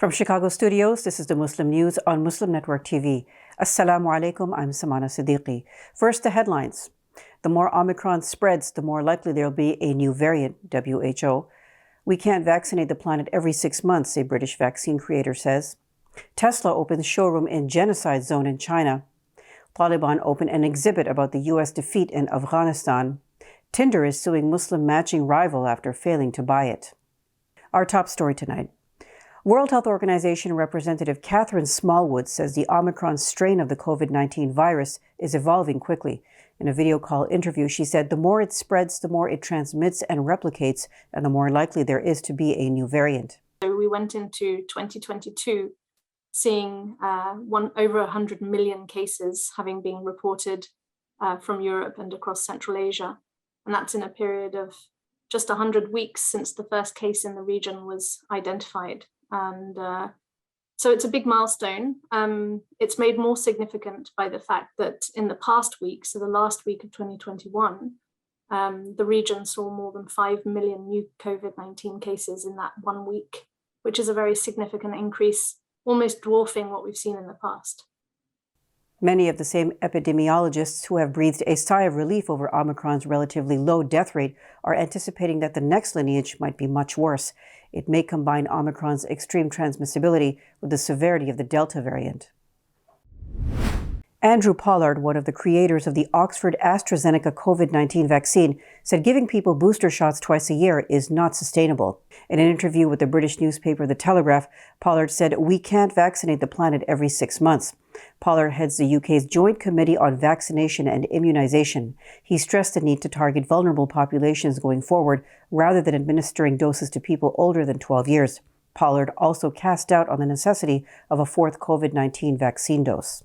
From Chicago studios, this is the Muslim News on Muslim Network TV. Assalamu alaikum, I'm Samana Siddiqui. First, the headlines. The more Omicron spreads, the more likely there will be a new variant, WHO. We can't vaccinate the planet every 6 months, a British vaccine creator says. Tesla opens showroom in Genocide zone in China. Taliban open an exhibit about the U.S. defeat in Afghanistan. Tinder is suing Muslim matching rival after failing to buy it. Our top story tonight. World Health Organization Representative Catherine Smallwood says the Omicron strain of the COVID-19 virus is evolving quickly. In a video call interview, she said the more it spreads, the more it transmits and replicates, and the more likely there is to be a new variant. So we went into 2022 seeing over 100 million cases having been reported from Europe and across Central Asia. And that's in a period of just 100 weeks since the first case in the region was identified. And so it's a big milestone. It's made more significant by the fact that in the past week, so the last week of 2021, the region saw more than 5 million new COVID-19 cases in that 1 week, which is a very significant increase, almost dwarfing what we've seen in the past. Many of the same epidemiologists who have breathed a sigh of relief over Omicron's relatively low death rate are anticipating that the next lineage might be much worse. It may combine Omicron's extreme transmissibility with the severity of the Delta variant. Andrew Pollard, one of the creators of the Oxford AstraZeneca COVID-19 vaccine, said giving people booster shots twice a year is not sustainable. In an interview with the British newspaper The Telegraph, Pollard said, "We can't vaccinate the planet every 6 months." Pollard heads the UK's Joint Committee on Vaccination and Immunisation. He stressed the need to target vulnerable populations going forward rather than administering doses to people older than 12 years. Pollard also cast doubt on the necessity of a fourth COVID-19 vaccine dose.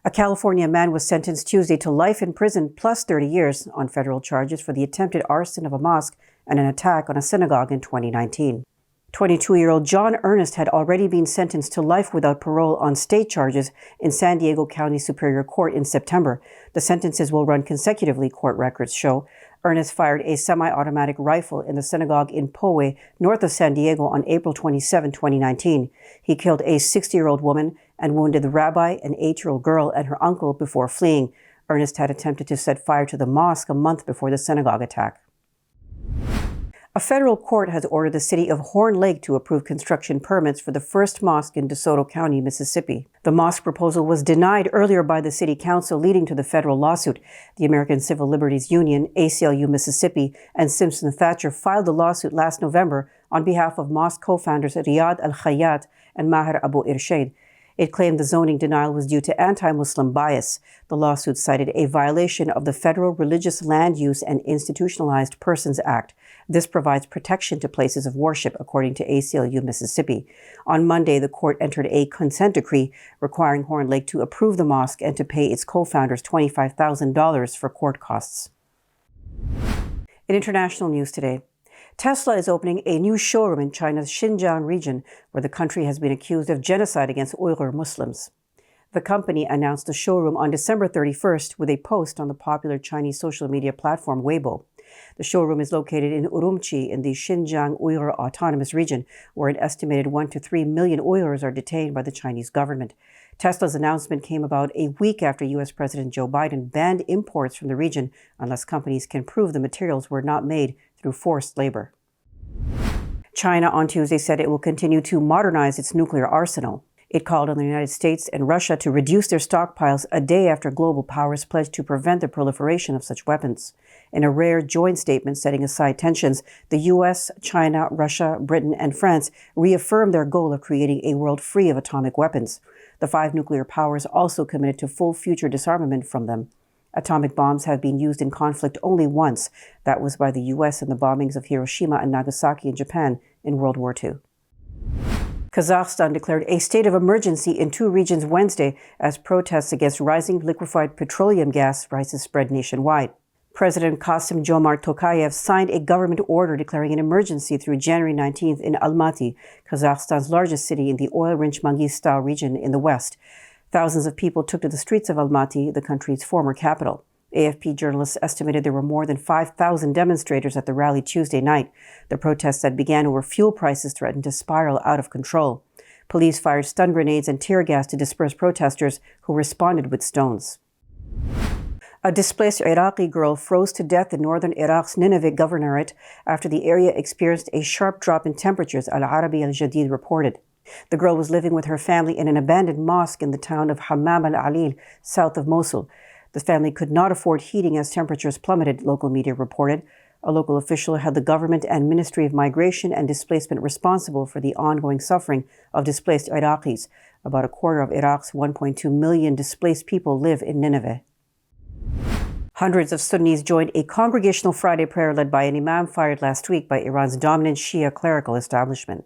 A California man was sentenced Tuesday to life in prison plus 30 years on federal charges for the attempted arson of a mosque and an attack on a synagogue in 2019. 22-year-old John Earnest had already been sentenced to life without parole on state charges in San Diego County Superior Court in September. The sentences will run consecutively, court records show. Earnest fired a semi-automatic rifle in the synagogue in Poway, north of San Diego, on April 27, 2019. He killed a 60-year-old woman and wounded the rabbi, an 8-year-old girl, and her uncle before fleeing. Earnest had attempted to set fire to the mosque a month before the synagogue attack. A federal court has ordered the city of Horn Lake to approve construction permits for the first mosque in DeSoto County, Mississippi. The mosque proposal was denied earlier by the city council, leading to the federal lawsuit. The American Civil Liberties Union, ACLU Mississippi, and Simpson Thatcher filed the lawsuit last November on behalf of mosque co-founders Riyad Al-Khayyat and Maher Abu Irshaid. It claimed the zoning denial was due to anti-Muslim bias. The lawsuit cited a violation of the Federal Religious Land Use and Institutionalized Persons Act. This provides protection to places of worship, according to ACLU Mississippi. On Monday, the court entered a consent decree requiring Horn Lake to approve the mosque and to pay its co-founders $25,000 for court costs. In international news today, Tesla is opening a new showroom in China's Xinjiang region, where the country has been accused of genocide against Uyghur Muslims. The company announced the showroom on December 31st with a post on the popular Chinese social media platform Weibo. The showroom is located in Urumqi in the Xinjiang Uyghur Autonomous Region, where an estimated 1 to 3 million Uyghurs are detained by the Chinese government. Tesla's announcement came about a week after U.S. President Joe Biden banned imports from the region unless companies can prove the materials were not made through forced labor. China on Tuesday said it will continue to modernize its nuclear arsenal. It called on the United States and Russia to reduce their stockpiles a day after global powers pledged to prevent the proliferation of such weapons. In a rare joint statement setting aside tensions, the U.S., China, Russia, Britain, and France reaffirmed their goal of creating a world free of atomic weapons. The 5 nuclear powers also committed to full future disarmament from them. Atomic bombs have been used in conflict only once. That was by the U.S. in the bombings of Hiroshima and Nagasaki in Japan in World War II. Kazakhstan declared a state of emergency in 2 regions Wednesday as protests against rising liquefied petroleum gas prices spread nationwide. President Kassym-Jomart Tokayev signed a government order declaring an emergency through January 19th in Almaty, Kazakhstan's largest city in the oil-rich Mangistau region in the west. Thousands of people took to the streets of Almaty, the country's former capital. AFP journalists estimated there were more than 5,000 demonstrators at the rally Tuesday night. The protests that began over fuel prices threatened to spiral out of control. Police fired stun grenades and tear gas to disperse protesters, who responded with stones. A displaced Iraqi girl froze to death in northern Iraq's Nineveh governorate after the area experienced a sharp drop in temperatures, Al Arabi Al Jadid reported. The girl was living with her family in an abandoned mosque in the town of Hammam al-Alil, south of Mosul. The family could not afford heating as temperatures plummeted, local media reported. A local official held the government and Ministry of Migration and Displacement responsible for the ongoing suffering of displaced Iraqis. About a quarter of Iraq's 1.2 million displaced people live in Nineveh. Hundreds of Sunnis joined a congregational Friday prayer led by an Imam fired last week by Iran's dominant Shia clerical establishment.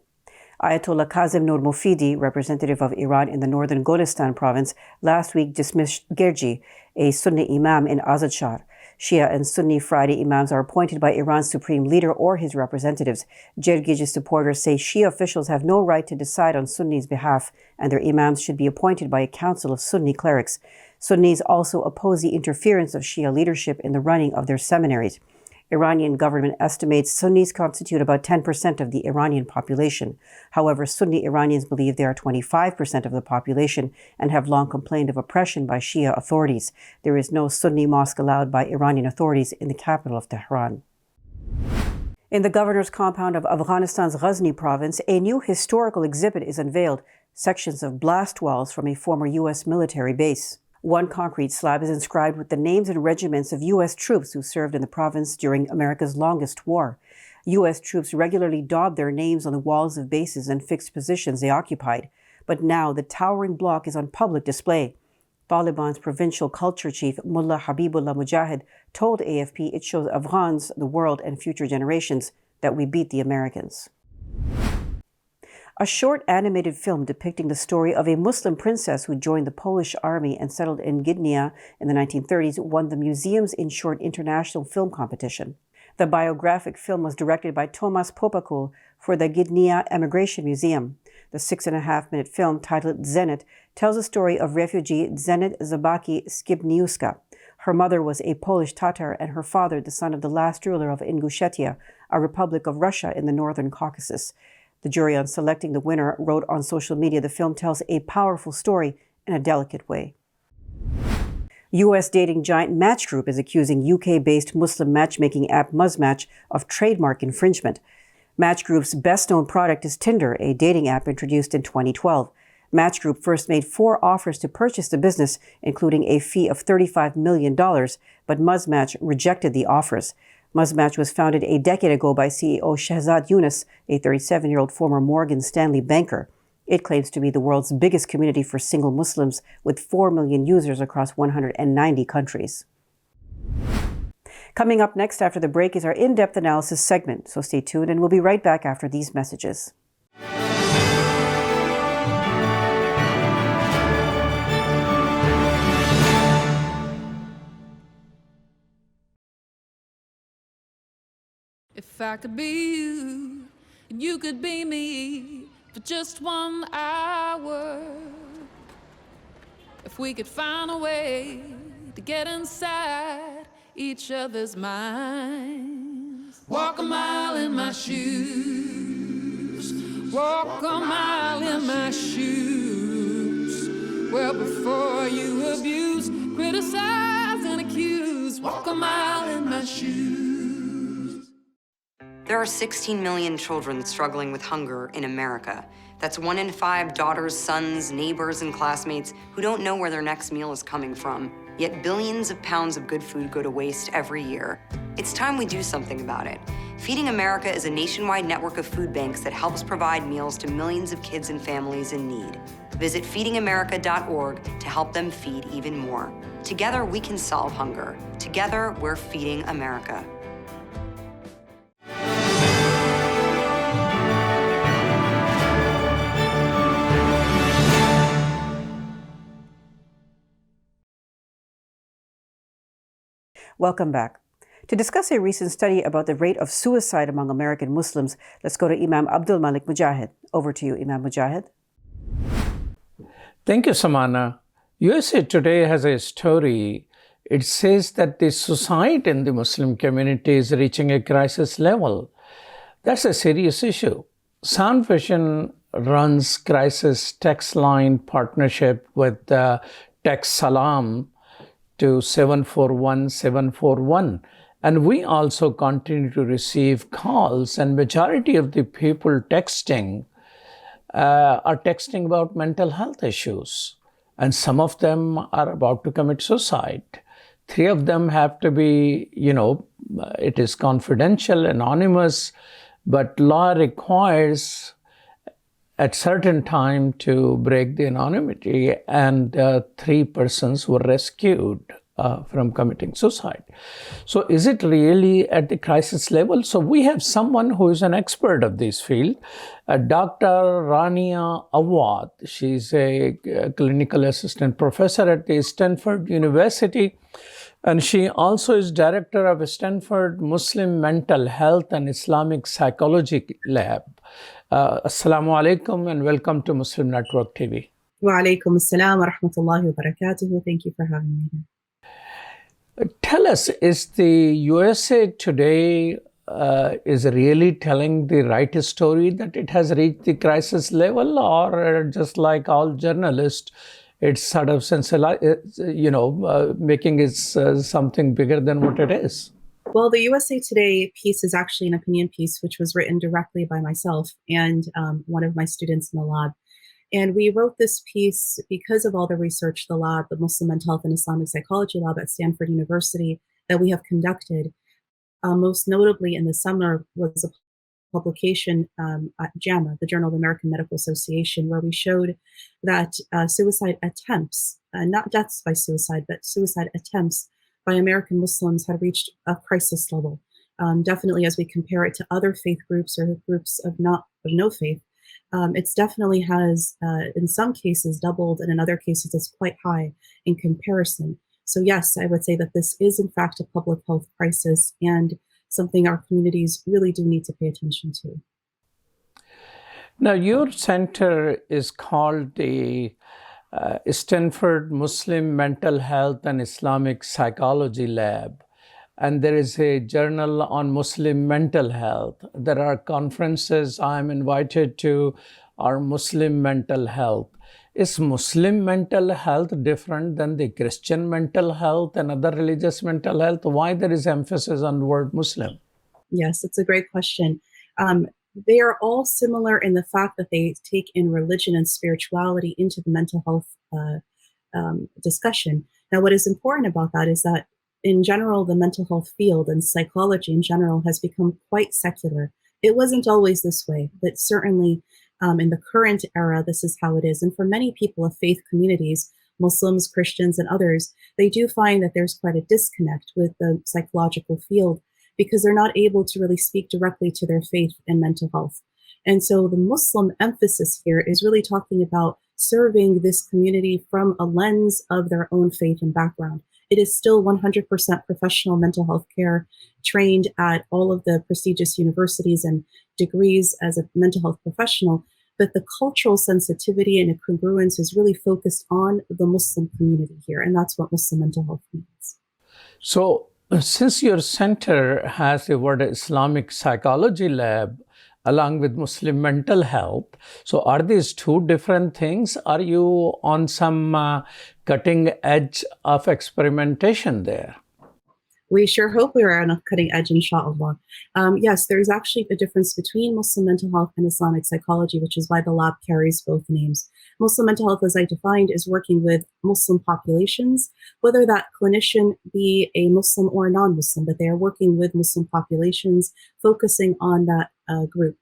Ayatollah Kazem Nur Mofidi, representative of Iran in the northern Golestan province, last week dismissed Gergi, a Sunni Imam in Azadshar. Shia and Sunni Friday Imams are appointed by Iran's supreme leader or his representatives. Gergi's supporters say Shia officials have no right to decide on Sunnis' behalf, and their Imams should be appointed by a council of Sunni clerics. Sunnis also oppose the interference of Shia leadership in the running of their seminaries. Iranian government estimates Sunnis constitute about 10% of the Iranian population. However, Sunni Iranians believe they are 25% of the population and have long complained of oppression by Shia authorities. There is no Sunni mosque allowed by Iranian authorities in the capital of Tehran. In the governor's compound of Afghanistan's Ghazni province, a new historical exhibit is unveiled, sections of blast walls from a former U.S. military base. One concrete slab is inscribed with the names and regiments of U.S. troops who served in the province during America's longest war. U.S. troops regularly daubed their names on the walls of bases and fixed positions they occupied. But now the towering block is on public display. Taliban's provincial culture chief, Mullah Habibullah Mujahid, told AFP it shows Afghans, the world, and future generations that we beat the Americans. A short animated film depicting the story of a Muslim princess who joined the Polish army and settled in Gdynia in the 1930s won the Museums in Short International Film Competition. The biographic film was directed by Tomasz Popakul for the Gdynia Emigration Museum. The 6.5-minute film, titled Vaccinate, tells the story of refugee Dżabagi-Skibniewska. Her mother was a Polish Tatar and her father the son of the last ruler of Ingushetia, a republic of Russia in the northern Caucasus. The jury on selecting the winner wrote on social media the film tells a powerful story in a delicate way. U.S. dating giant Match Group is accusing UK-based Muslim matchmaking app Muzzmatch of trademark infringement. Match Group's best-known product is Tinder, a dating app introduced in 2012. Match Group first made 4 offers to purchase the business, including a fee of $35 million, but Muzzmatch rejected the offers. Muzzmatch was founded a decade ago by CEO Shehzad Yunus, a 37-year-old former Morgan Stanley banker. It claims to be the world's biggest community for single Muslims, with 4 million users across 190 countries. Coming up next after the break is our in-depth analysis segment, so stay tuned and we'll be right back after these messages. If I could be you, and you could be me for just 1 hour. If we could find a way to get inside each other's minds. Walk a mile in my shoes. Walk a mile in my shoes. Well, before you abuse, criticize, and accuse. Walk a mile in my shoes. There are 16 million children struggling with hunger in America. That's 1 in 5 daughters, sons, neighbors, and classmates who don't know where their next meal is coming from. Yet billions of pounds of good food go to waste every year. It's time we do something about it. Feeding America is a nationwide network of food banks that helps provide meals to millions of kids and families in need. Visit feedingamerica.org to help them feed even more. Together, we can solve hunger. Together, we're feeding America. Welcome back. To discuss a recent study about the rate of suicide among American Muslims, let's go to Imam Abdul Malik Mujahid. Over to you, Imam Mujahid. Thank you, Samana. USA Today has a story it says that the suicide in the Muslim community is reaching a crisis level. That's a serious issue. Sound Vision runs crisis text line partnership with Text Salam to 741-741. And we also continue to receive calls, and majority of the people texting are texting about mental health issues. And some of them are about to commit suicide. 3 of them have to be, it is confidential, anonymous, but law requires at certain time to break the anonymity, and 3 persons were rescued from committing suicide. So is it really at the crisis level? So we have someone who is an expert of this field, Dr. Rania Awad. She's a clinical assistant professor at the Stanford University, and she also is director of Stanford Muslim Mental Health and Islamic Psychology Lab. Assalamu alaikum and welcome to Muslim Network TV. Wa alaikum assalam wa rahmatullahi wa barakatuhu. Thank you for having me here. Tell us, is the USA today is really telling the right story that it has reached the crisis level, or just like all journalists, it's sort of making it something bigger than what it is? Well, the USA Today piece is actually an opinion piece, which was written directly by myself and one of my students in the lab. And we wrote this piece because of all the research the lab, the Muslim Mental Health and Islamic Psychology Lab at Stanford University, that we have conducted. Most notably in the summer was a publication at JAMA, the Journal of the American Medical Association, where we showed that suicide attempts, not deaths by suicide, but suicide attempts by American Muslims had reached a crisis level. Definitely as we compare it to other faith groups or groups of no faith, it's definitely has, in some cases, doubled, and in other cases, it's quite high in comparison. So yes, I would say that this is in fact a public health crisis and something our communities really do need to pay attention to. Now, your center is called the Stanford Muslim Mental Health and Islamic Psychology Lab. And there is a journal on Muslim mental health. There are conferences I'm invited to on Muslim mental health. Is Muslim mental health different than the Christian mental health and other religious mental health? Why there is emphasis on the word Muslim? Yes, it's a great question. They are all similar in the fact that they take in religion and spirituality into the mental health discussion. Now, what is important about that is that in general, the mental health field and psychology in general has become quite secular. It wasn't always this way, but certainly in the current era, this is how it is. And for many people of faith communities, Muslims, Christians, and others, they do find that there's quite a disconnect with the psychological field because they're not able to really speak directly to their faith and mental health. And so the Muslim emphasis here is really talking about serving this community from a lens of their own faith and background. It is still 100% professional mental health care, trained at all of the prestigious universities and degrees as a mental health professional, but the cultural sensitivity and congruence is really focused on the Muslim community here, and that's what Muslim mental health means. So, since your center has the word Islamic Psychology Lab, along with Muslim mental health, so are these two different things? Are you on some cutting edge of experimentation there? We sure hope we are on a cutting edge, inshallah. Yes, there's actually a difference between Muslim mental health and Islamic psychology, which is why the lab carries both names. Muslim mental health, as I defined, is working with Muslim populations, whether that clinician be a Muslim or a non-Muslim, but they are working with Muslim populations, focusing on that group.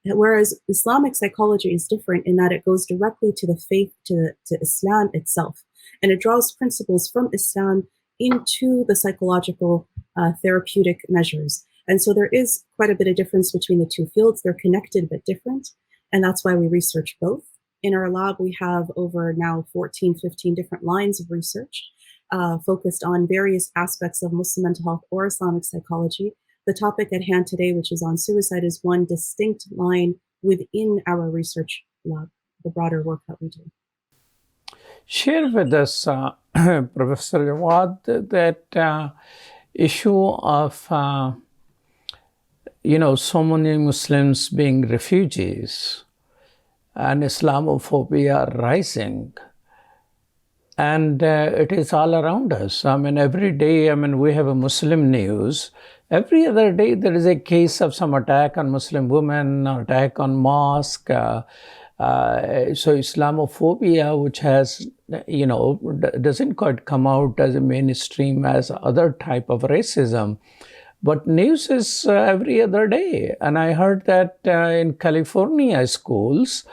Whereas Islamic psychology is different in that it goes directly to the faith, to Islam itself, and it draws principles from Islam into the psychological therapeutic measures. And so there is quite a bit of difference between the two fields. They're connected but different, and that's why we research both. In our lab, we have over now 14, 15 different lines of research focused on various aspects of Muslim mental health or Islamic psychology. The topic at hand today, which is on suicide, is one distinct line within our research lab, the broader work that we do. share with us, Professor Jawad, that issue of so many Muslims being refugees and Islamophobia rising. And it is all around us. I mean, every day, we have a Muslim news. Every other day, there is a case of some attack on Muslim women, or attack on mosque. So Islamophobia, which has, doesn't quite come out as a mainstream as other type of racism. But news is every other day. And I heard that in California schools,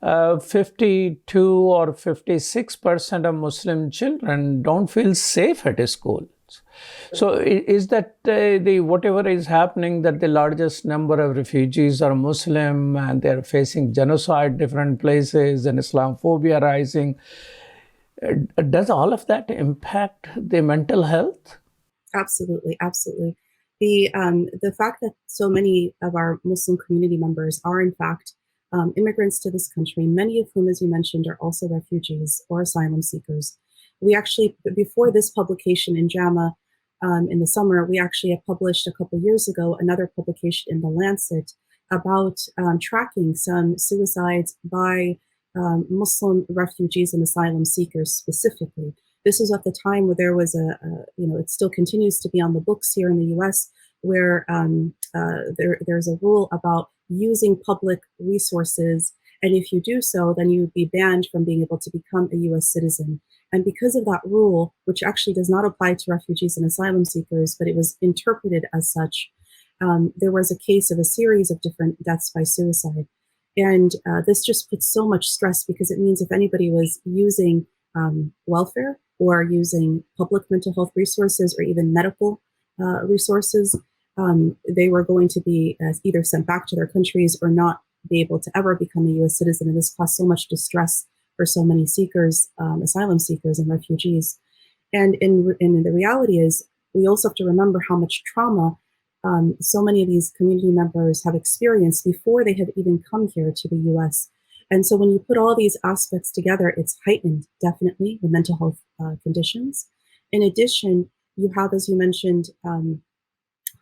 52 or 56% of Muslim children don't feel safe at schools. So is that whatever is happening, that the largest number of refugees are Muslim and they're facing genocide different places and Islamophobia rising? Does all of that impact the mental health? Absolutely, absolutely. The fact that so many of our Muslim community members are in fact immigrants to this country, many of whom, as you mentioned, are also refugees or asylum seekers. We actually, before this publication in JAMA in the summer, we actually had published a couple years ago another publication in The Lancet about tracking some suicides by Muslim refugees and asylum seekers specifically. This was at the time where there was it still continues to be on the books here in the US, where there's a rule about using public resources. And if you do so, then you would be banned from being able to become a US citizen. And because of that rule, which actually does not apply to refugees and asylum seekers, but it was interpreted as such, there was a case of a series of different deaths by suicide. And this just puts so much stress, because it means if anybody was using welfare or using public mental health resources or even medical resources, they were going to be either sent back to their countries or not be able to ever become a US citizen. And this caused so much distress for so many seekers, asylum seekers and refugees. And in the reality is, we also have to remember how much trauma so many of these community members have experienced before they have even come here to the US. And so when you put all these aspects together, it's heightened, definitely, the mental health conditions. In addition, you have, as you mentioned,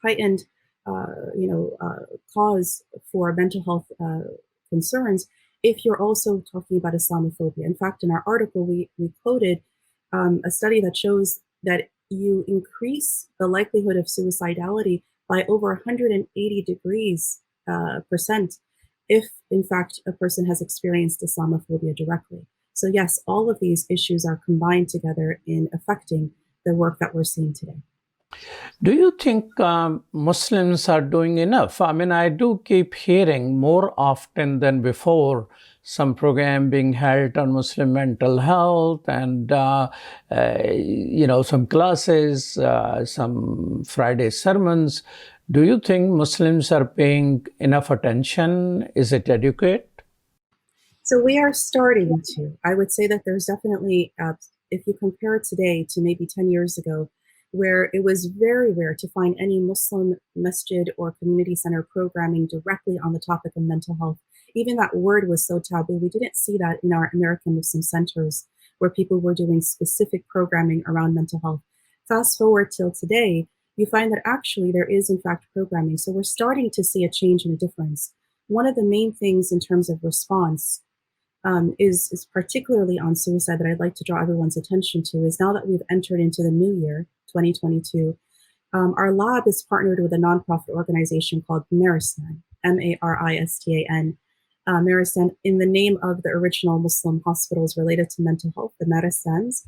heightened, cause for mental health concerns if you're also talking about Islamophobia. In fact, in our article, we quoted a study that shows that you increase the likelihood of suicidality by over 180 degrees percent if, in fact, a person has experienced Islamophobia directly. So yes, all of these issues are combined together in affecting the work that we're seeing today. Do you think Muslims are doing enough? I mean, I do keep hearing more often than before some program being held on Muslim mental health and, some classes, some Friday sermons. Do you think Muslims are paying enough attention? Is it adequate? So we are starting to. I would say that there's definitely, if you compare today to maybe 10 years ago, where it was very rare to find any Muslim masjid or community center programming directly on the topic of mental health. Even that word was so taboo. We didn't see that in our American Muslim centers where people were doing specific programming around mental health. Fast forward till today, you find that actually there is in fact programming. So we're starting to see a change and a difference. One of the main things in terms of response is particularly on suicide that I'd like to draw everyone's attention to is now that we've entered into the new year, 2022, our lab is partnered with a nonprofit organization called Maristan, Maristan. Maristan, in the name of the original Muslim hospitals related to mental health, the Maristans.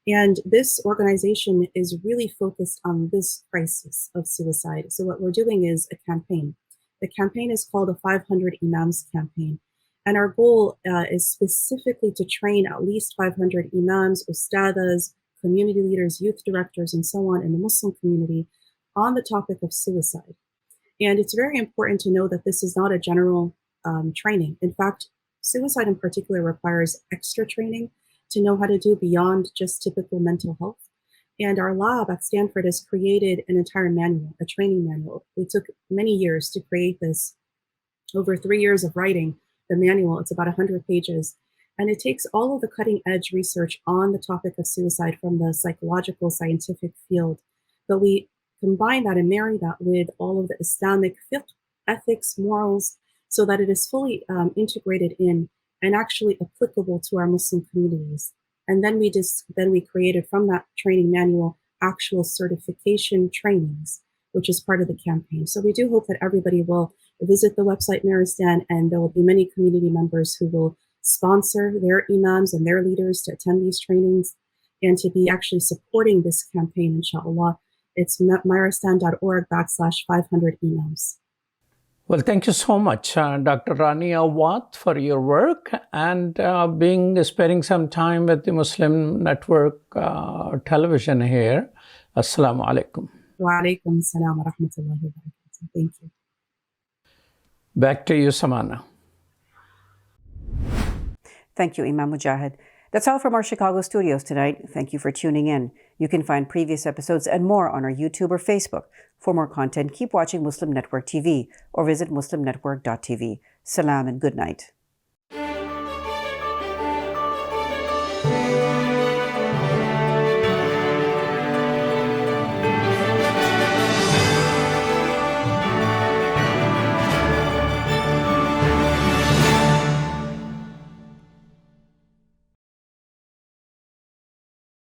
And this organization is really focused on this crisis of suicide. So what we're doing is a campaign. The campaign is called the 500 Imams campaign. And our goal is specifically to train at least 500 imams, ustadas, community leaders, youth directors, and so on in the Muslim community on the topic of suicide. And it's very important to know that this is not a general training. In fact, suicide in particular requires extra training to know how to do beyond just typical mental health. And our lab at Stanford has created an entire manual, a training manual. It took many years to create this, over 3 years of writing the manual. It's about 100 pages. And it takes all of the cutting edge research on the topic of suicide from the psychological, scientific field, but we combine that and marry that with all of the Islamic fiqh, ethics, morals, so that it is fully integrated in and actually applicable to our Muslim communities. And then we created from that training manual actual certification trainings, which is part of the campaign. So we do hope that everybody will visit the website Meristan, and there will be many community members who will sponsor their imams and their leaders to attend these trainings and to be actually supporting this campaign, inshallah. It's meristan.org/500 imams. Well, thank you so much, Dr. Rani Awad, for your work and sparing some time with the Muslim Network television here. Assalamu alaikum. Wa alaikum assalam wa rahmatullahi wa barakatuh. Thank you. Back to you, Samana. Thank you, Imam Mujahid. That's all from our Chicago studios tonight. Thank you for tuning in. You can find previous episodes and more on our YouTube or Facebook. For more content, keep watching Muslim Network TV or visit muslimnetwork.tv. Salam and good night.